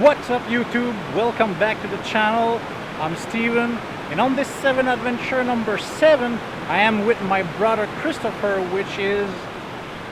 What's up YouTube? Welcome back to the channel. I'm Steven, and on this 7 adventure number 7 I am with my brother Christopher, which is,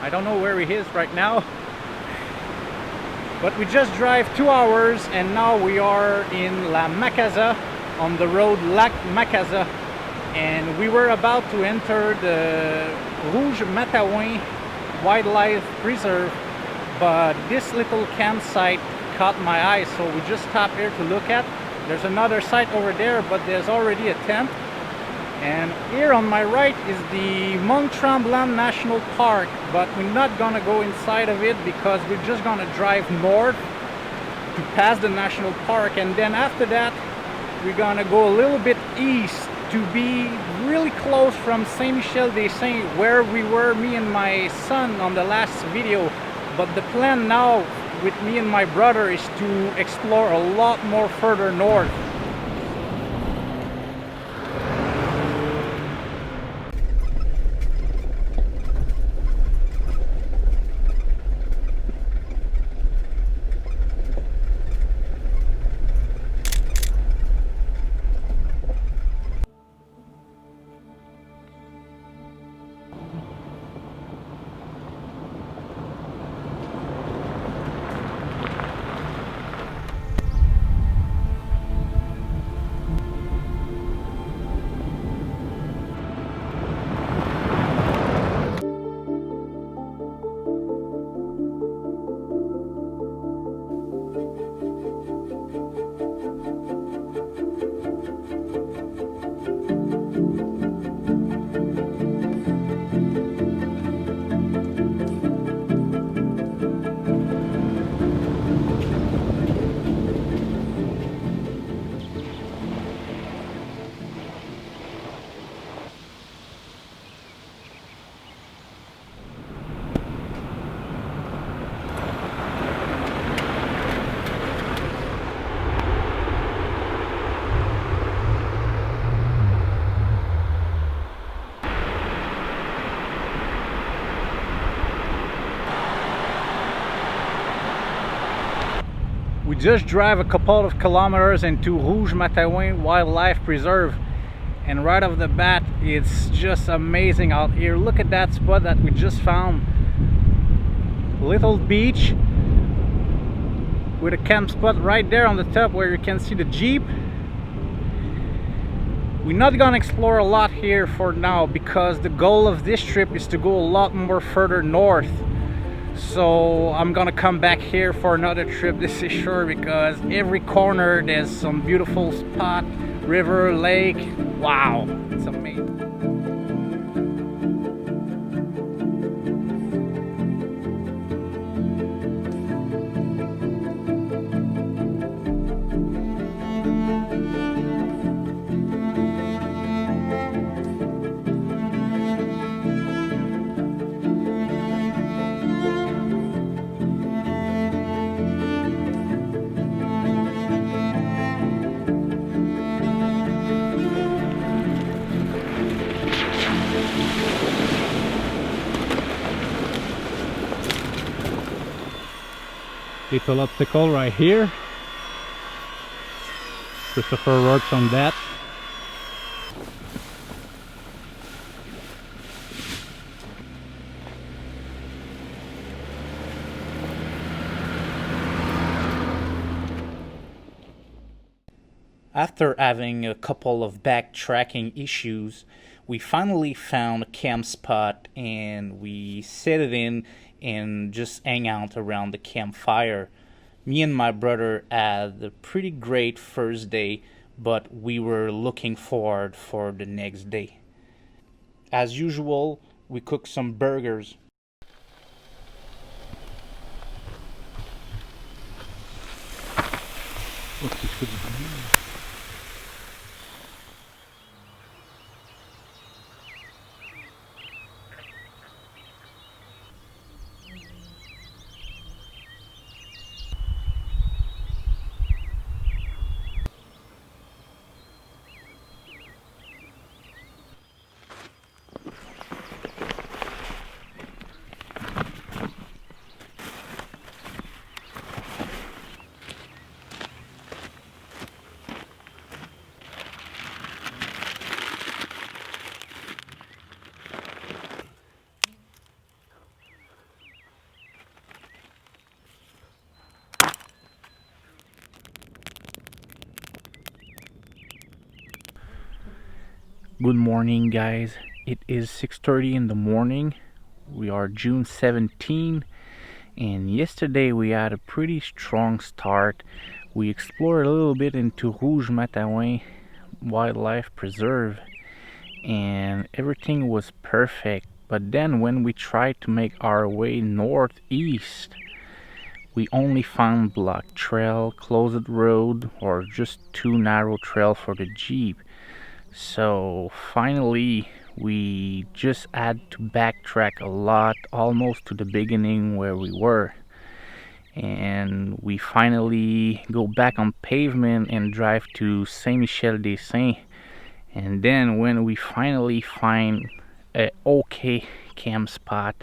I don't know where he is right now, but we just drive 2 hours and now we are in La Macaza, on the road Lac Macaza, and we were about to enter the Rouge Mattawin Wildlife Preserve, but this little campsite caught my eye, so we just stopped here to look at. There's another site over there, but there's already a tent. And here on my right is the Mont Tremblant National Park, but we're not gonna go inside of it because we're just gonna drive north to pass the national park, and then after that we're gonna go a little bit east to be really close from Saint-Michel-des-Saints, where we were, me and my son, on the last video. But the plan now with me and my brother is to explore a lot more further north. We just drive a couple of kilometers into Rouge Mattawin Wildlife Preserve, and right off the bat it's just amazing out here. Look at that spot that we just found. Little beach with a camp spot right there on the top where you can see the Jeep. We're not gonna explore a lot here for now because the goal of this trip is to go a lot more further north. So I'm gonna come back here for another trip, this is sure, because every corner there's some beautiful spot, river, lake. Wow, it's amazing. Little obstacle right here. Christopher works on that. After having a couple of backtracking issues, we finally found a camp spot and we set it in and just hang out around the campfire. Me and my brother had a pretty great first day, but we were looking forward for the next day. As usual, we cooked some burgers. Good morning, guys. It is 6:30 in the morning. We are June 17, and yesterday we had a pretty strong start. We explored a little bit into Rouge Mattawin Wildlife Preserve, and everything was perfect. But then when we tried to make our way northeast, we only found blocked trail, closed road, or just too narrow trail for the Jeep. So finally, we just had to backtrack a lot, almost to the beginning where we were. And we finally go back on pavement and drive to Saint-Michel-des-Saints. And then when we finally find a okay camp spot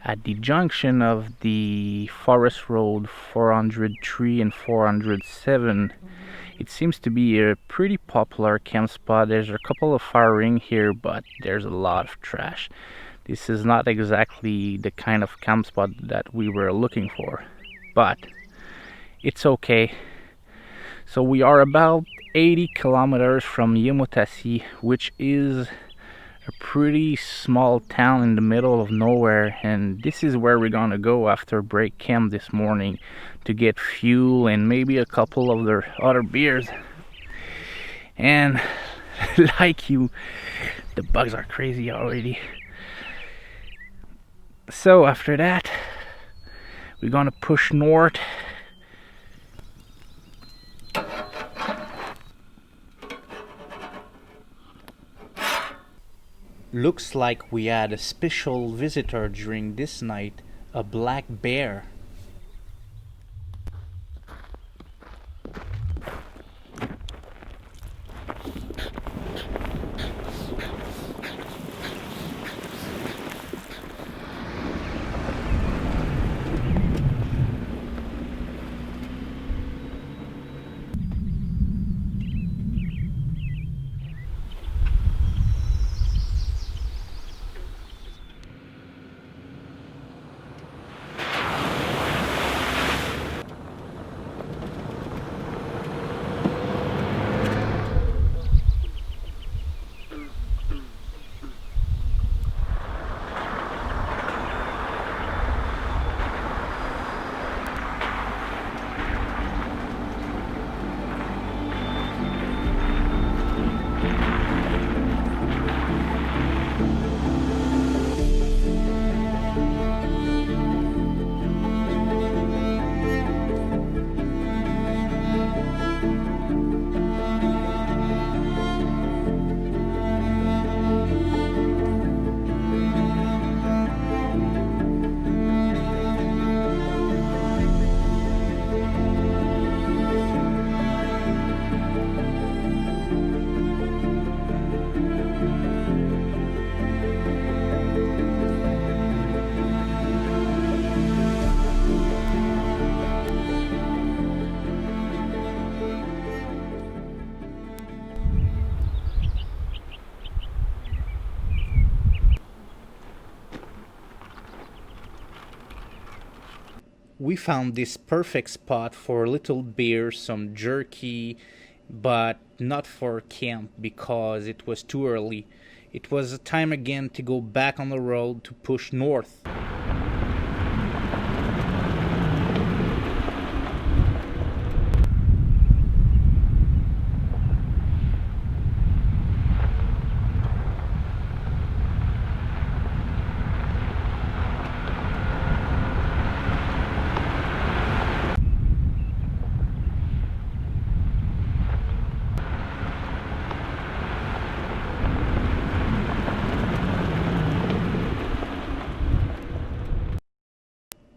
at the junction of the Forest Road 403 and 407, it seems to be a pretty popular camp spot. There's a couple of fire ring here, but there's a lot of trash. This is not exactly the kind of camp spot that we were looking for, but it's okay. So we are about 80 kilometers from Yimotasi, which is a pretty small town in the middle of nowhere, and this is where we're gonna go after break camp this morning to get fuel and maybe a couple of their other beers. And like you, the bugs are crazy already. So after that, we're gonna push north. Looks like we had a special visitor during this night, a black bear. We found this perfect spot for a little beer, some jerky, but not for camp because it was too early. It was time again to go back on the road to push north.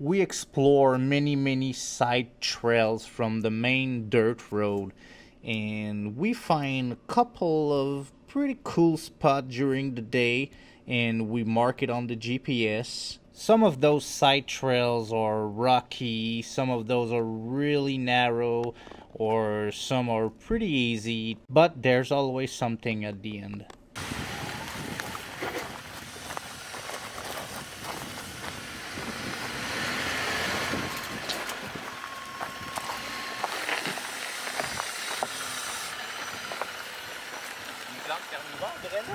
We explore many side trails from the main dirt road, and we find a couple of pretty cool spots during the day, and we mark it on the GPS. Some of those side trails are rocky, some of those are really narrow, or some are pretty easy, but there's always something at the end. Plantes carnivores, Dren?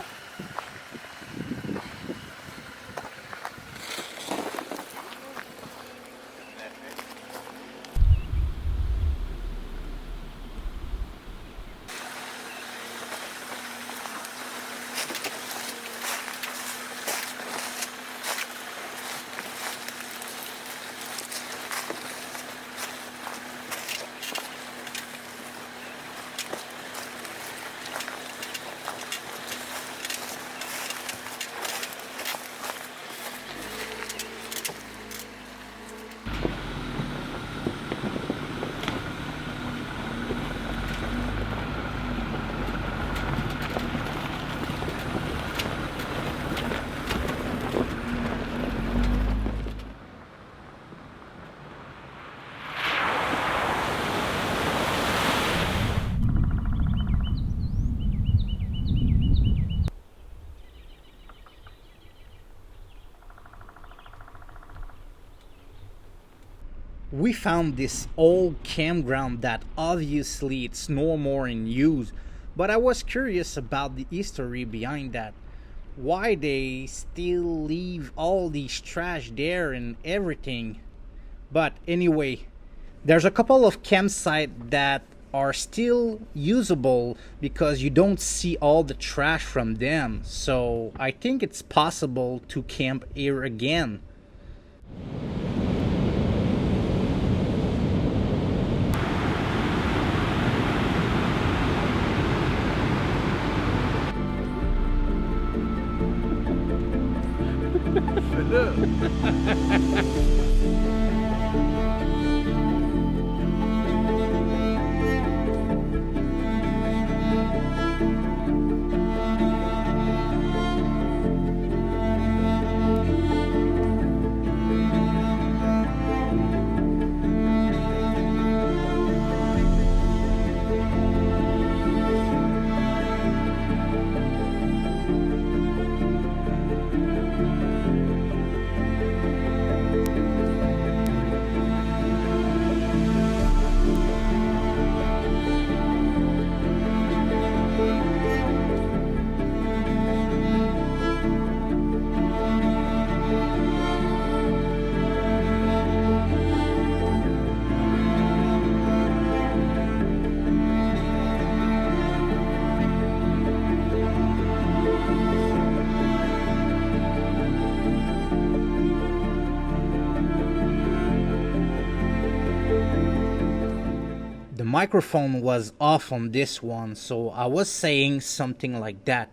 We found this old campground that obviously it's no more in use, but I was curious about the history behind that. Why they still leave all these trash there and everything. But anyway, there's a couple of campsites that are still usable because you don't see all the trash from them. So I think it's possible to camp here again. The microphone was off on this one, so I was saying something like that.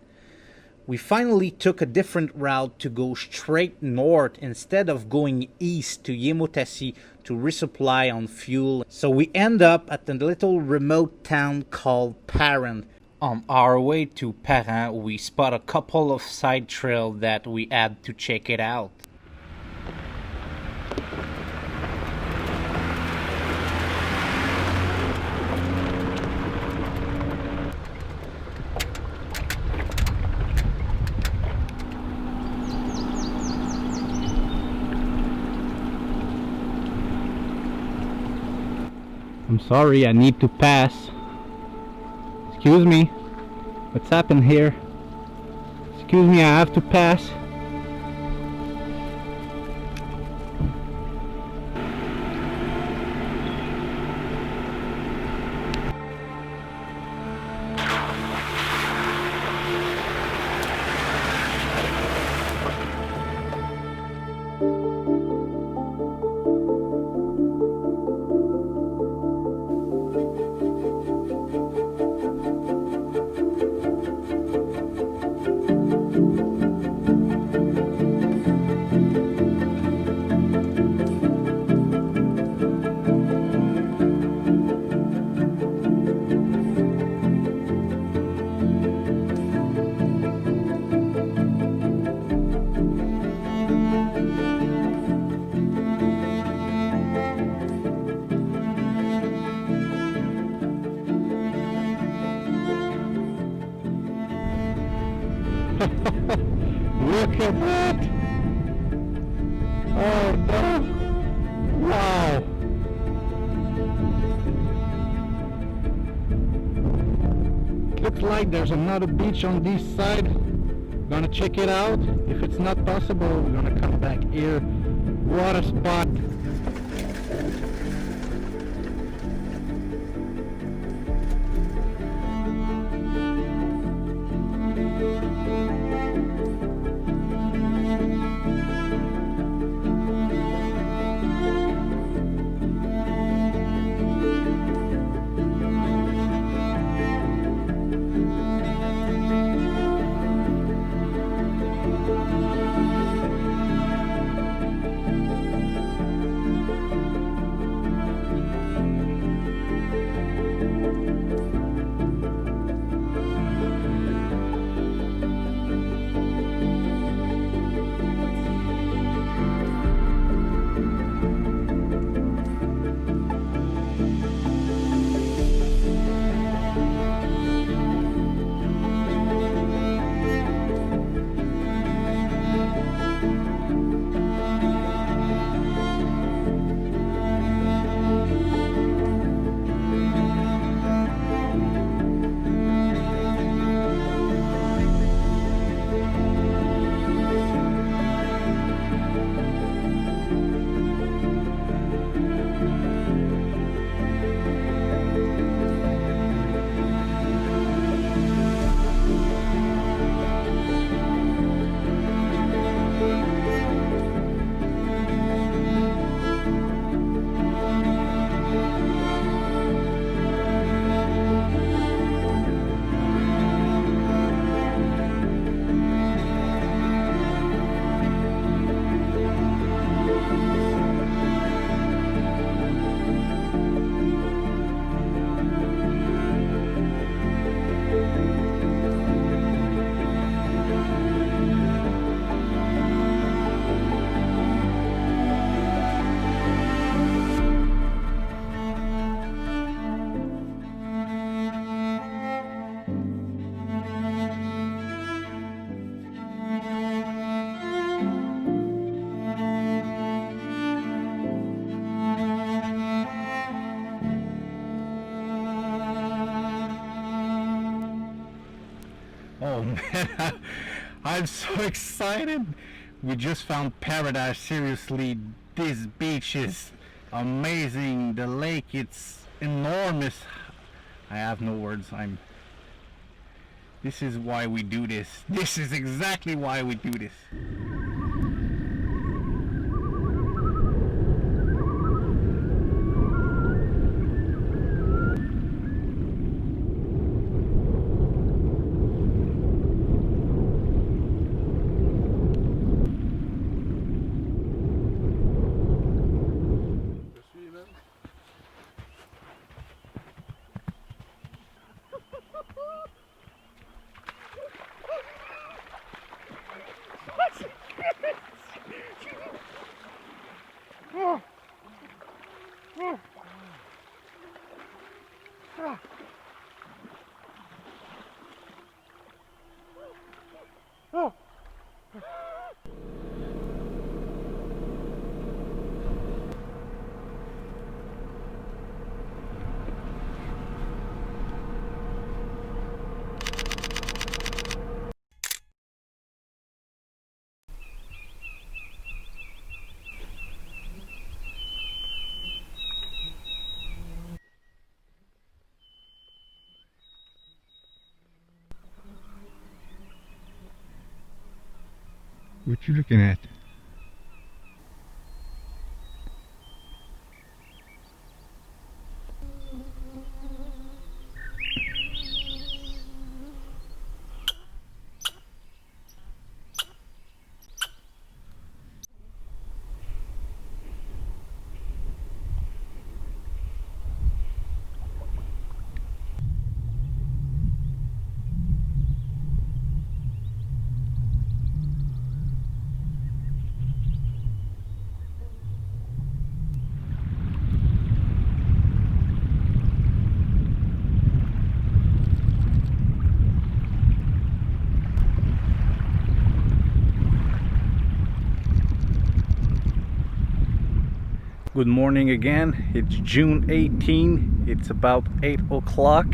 We finally took a different route to go straight north instead of going east to Yemotesi to resupply on fuel. So we end up at a little remote town called Parent. On our way to Parent, we spot a couple of side trails that we had to check it out. I'm sorry, I need to pass. Excuse me. What's happened here? Excuse me, I have to pass. Look at that! Oh no! Wow! Looks like there's another beach on this side. Gonna check it out. If it's not possible, we're gonna come back here. What a spot! man. I'm so excited. We just found paradise. Seriously, this beach is amazing. The lake, it's enormous. I have no words. This is why we do this. This is exactly why we do this. What you looking at? Good morning again. It's June 18. It's about 8 o'clock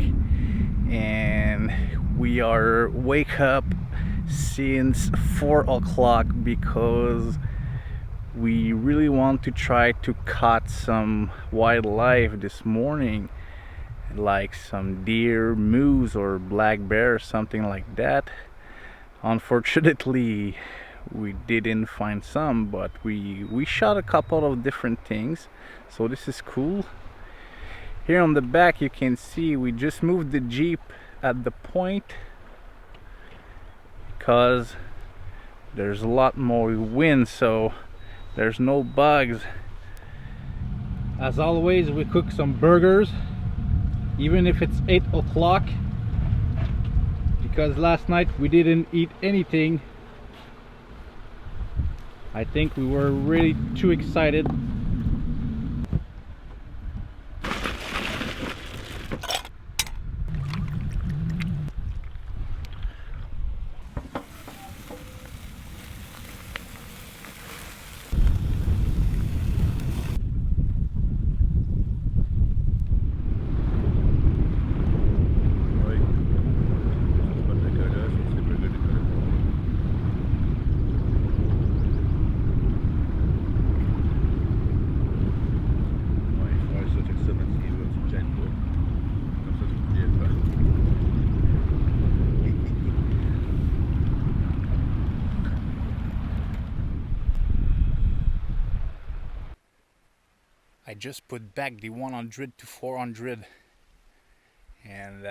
and we are wake up since 4 o'clock because we really want to try to catch some wildlife this morning, like some deer, moose or black bear, something like that. Unfortunately we didn't find some, but we shot a couple of different things, so this is cool. Here on the back you can see we just moved the Jeep at the point because there's a lot more wind, so there's no bugs. As always, we cook some burgers even if it's 8 o'clock because last night we didn't eat anything. I think we were really too excited. I just put back the 100 to 400 and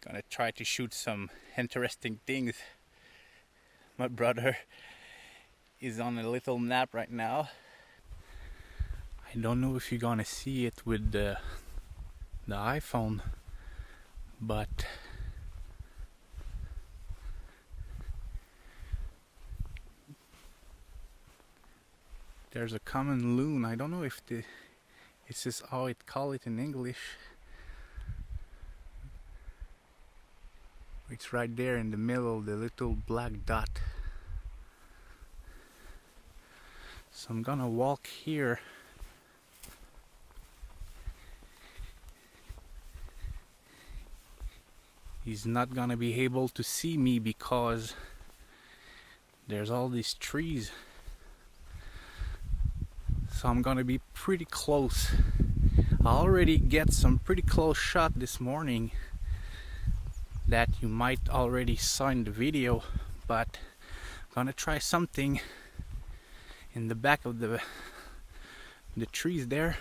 gonna try to shoot some interesting things. My brother is on a little nap right now. I don't know if you're gonna see it with the iPhone, but there's a common loon. I don't know if it's just how it call it in English. It's right there in the middle, the little black dot. So I'm gonna walk here. he's not gonna be able to see me because there's all these trees. So I'm gonna be pretty close. I already get some pretty close shot this morning that you might already saw in the video, but I'm gonna try something in the back of the trees there.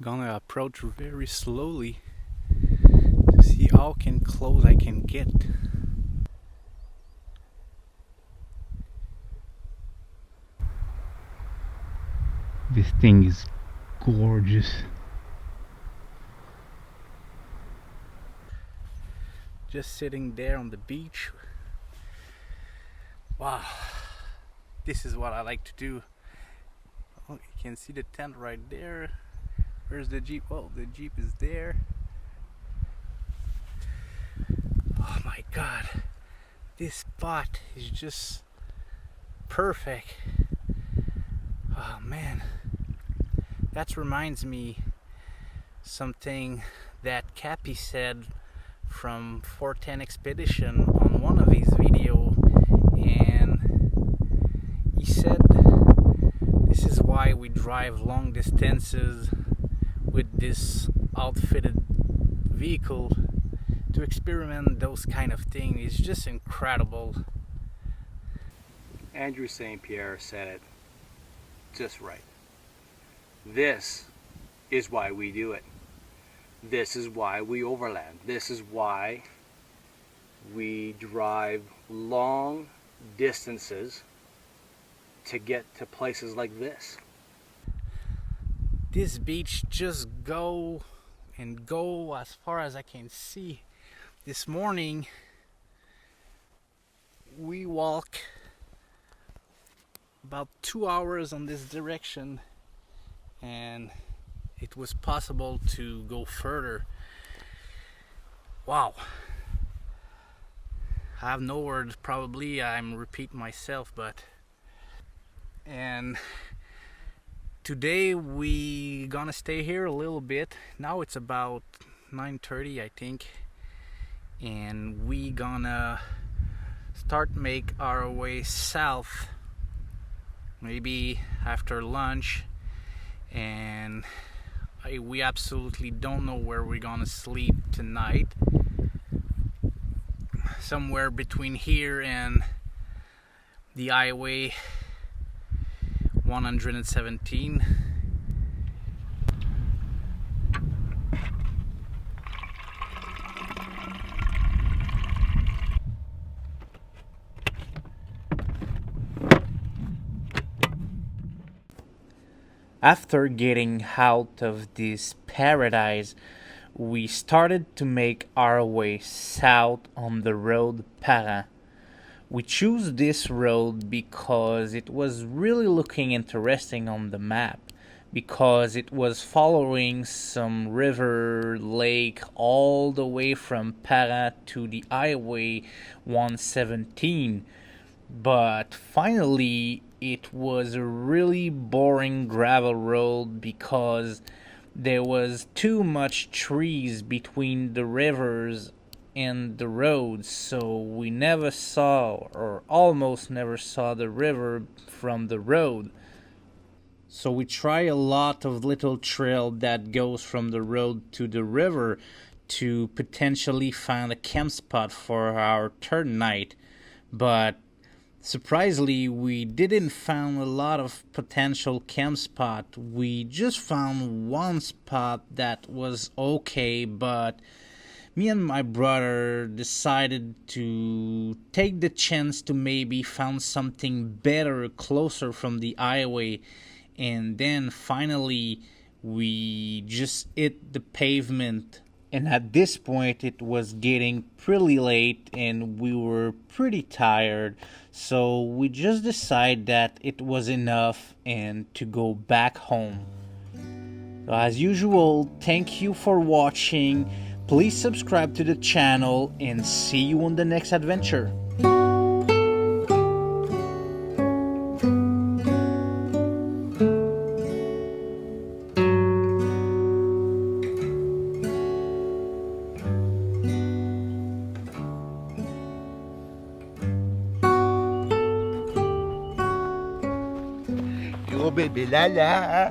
Gonna approach very slowly to see how close I can get. This thing is gorgeous. Just sitting there on the beach. Wow, this is what I like to do. Oh, you can see the tent right there. Where's the Jeep? Oh, the Jeep is there. Oh my God, this spot is just perfect. Oh man, that reminds me something that Cappy said from 410 Expedition on one of his videos, and he said this is why we drive long distances with this outfitted vehicle, to experiment those kind of things. It's just incredible. Andrew St. Pierre said it just right. This is why we do it. This is why we overland. This is why we drive long distances to get to places like this. This beach just go and go as far as I can see. This morning we walk about 2 hours on this direction, and it was possible to go further. Wow, I have no words. Probably I'm repeating myself, but and today we gonna stay here a little bit. Now it's about 9:30 I think, and we gonna start make our way south maybe after lunch, and we absolutely don't know where we're gonna sleep tonight. Somewhere between here and the highway 117. After getting out of this paradise, we started to make our way south on the road Parent. We chose this road because it was really looking interesting on the map, because it was following some river, lake, all the way from Parent to the highway 117. But finally, it was a really boring gravel road because there was too much trees between the rivers and the roads, so we never saw, or almost never saw, the river from the road. So we try a lot of little trail that goes from the road to the river to potentially find a camp spot for our third night, but surprisingly, we didn't find a lot of potential camp spot. We just found one spot that was okay, but me and my brother decided to take the chance to maybe find something better closer from the highway, and then finally we just hit the pavement. And at this point it was getting pretty late and we were pretty tired, so we just decided that it was enough and to go back home. So as usual, thank you for watching. Please subscribe to the channel and see you on the next adventure. Yo, bébé Lala.